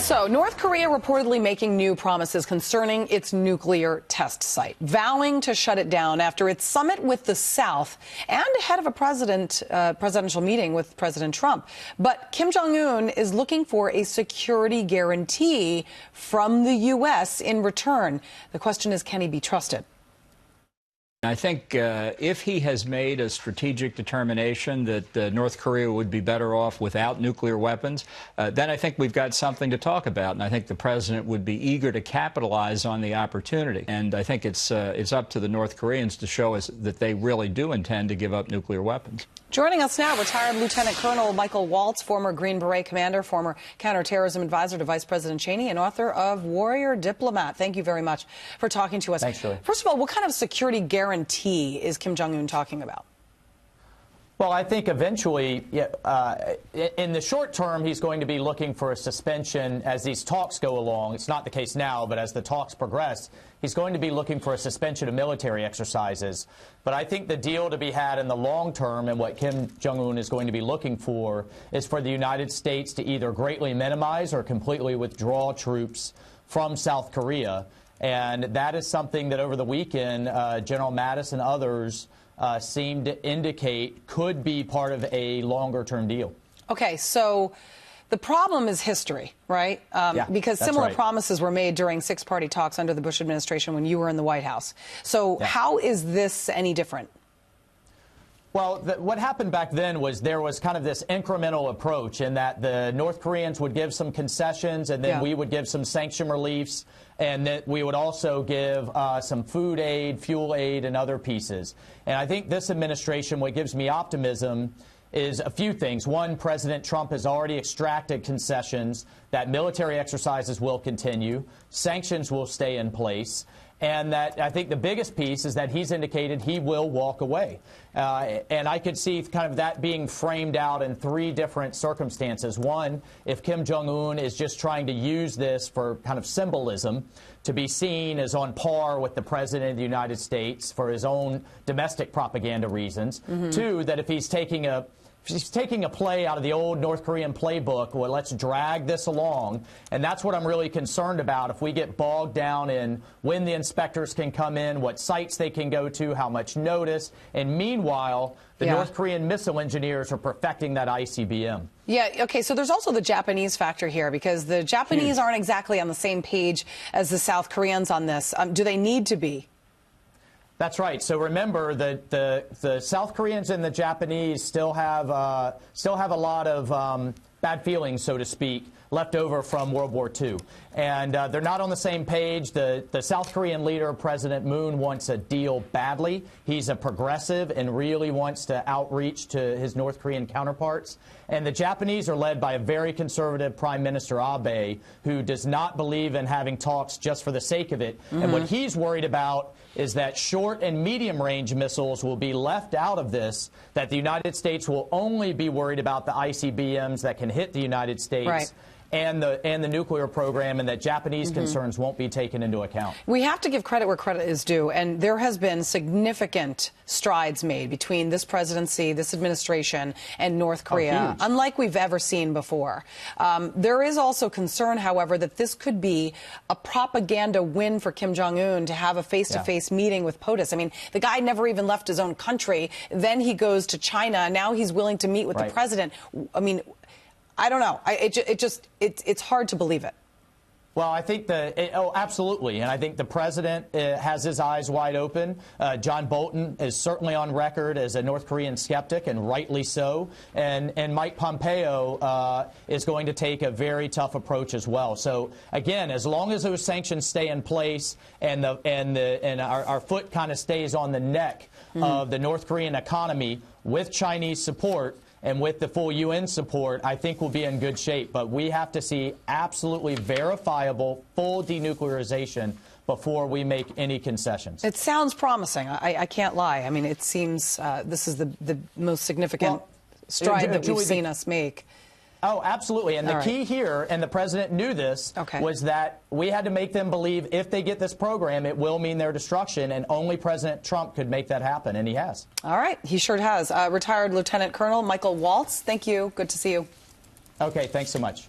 So, North Korea reportedly making new promises concerning its nuclear test site, vowing to shut it down after its summit with the South and ahead of a presidential meeting with President Trump. But Kim Jong Un is looking for a security guarantee from the U.S. in return. The question is, can he be trusted? I think if he has made a strategic determination that North Korea would be better off without nuclear weapons, then I think we've got something to talk about. And I think the president would be eager to capitalize on the opportunity. And I think it's up to the North Koreans to show us that they really do intend to give up nuclear weapons. Joining us now, retired Lieutenant Colonel Michael Waltz, former Green Beret commander, former counterterrorism advisor to Vice President Cheney, and author of Warrior Diplomat. Thank you very much for talking to us. Thanks, Julie. First of all, what kind of security guarantee is Kim Jong Un talking about? Well, I think eventually, in the short term, he's going to be looking for a suspension as these talks go along. It's not the case now, but as the talks progress, he's going to be looking for a suspension of military exercises. But I think the deal to be had in the long term, and what Kim Jong Un is going to be looking for, is for the United States to either greatly minimize or completely withdraw troops from South Korea. And that is something that over the weekend, General Mattis and others seemed to indicate could be part of a longer-term deal. Okay, so the problem is history, right? Because similar promises were made during six-party talks under the Bush administration when you were in the White House. So how is this any different? Well, what happened back then was there was kind of this incremental approach in that the North Koreans would give some concessions and then we would give some sanction reliefs, and that we would also give some food aid, fuel aid, and other pieces. And I think this administration, what gives me optimism is a few things. One, President Trump has already extracted concessions that military exercises will continue, sanctions will stay in place, and that I think the biggest piece is that he's indicated he will walk away. And I could see kind of that being framed out in three different circumstances. One, if Kim Jong Un is just trying to use this for kind of symbolism to be seen as on par with the President of the United States for his own domestic propaganda reasons. Two, that if he's taking a play out of the old North Korean playbook, well, let's drag this along. And that's what I'm really concerned about. If we get bogged down in when the inspectors can come in, what sites they can go to, how much notice. And meanwhile, the North Korean missile engineers are perfecting that ICBM. Yeah, okay, so there's also the Japanese factor here, because the Japanese aren't exactly on the same page as the South Koreans on this. Do they need to be? That's right. So remember that the South Koreans and the Japanese still have a lot of bad feelings, so to speak, left over from World War II. And they're not on the same page. The South Korean leader, President Moon, wants a deal badly. He's a progressive and really wants to outreach to his North Korean counterparts. And the Japanese are led by a very conservative Prime Minister Abe, who does not believe in having talks just for the sake of it. And what he's worried about is that short and medium-range missiles will be left out of this, that the United States will only be worried about the ICBMs that can hit the United States and the nuclear program, and that Japanese concerns won't be taken into account. We have to give credit where credit is due, and there has been significant strides made between this presidency, this administration, and North Korea, unlike we've ever seen before. There is also concern, however, that this could be a propaganda win for Kim Jong Un to have a face-to-face meeting with POTUS. I mean, the guy never even left his own country. Then he goes to China. Now he's willing to meet with the president. I mean, I don't know. It's hard to believe it. Well, I think absolutely. And I think the president has his eyes wide open. John Bolton is certainly on record as a North Korean skeptic, and rightly so. And Mike Pompeo is going to take a very tough approach as well. So, again, as long as those sanctions stay in place and our foot kind of stays on the neck of the North Korean economy with Chinese support, and with the full UN support, I think we'll be in good shape. But we have to see absolutely verifiable full denuclearization before we make any concessions. It sounds promising. I can't lie. I mean, it seems this is the most significant stride that we've seen us make. Oh, absolutely. And the key here, and the president knew this, was that we had to make them believe if they get this program, it will mean their destruction, and only President Trump could make that happen, and he has. All right. He sure has. Retired Lieutenant Colonel Michael Waltz, thank you. Good to see you. Okay. Thanks so much.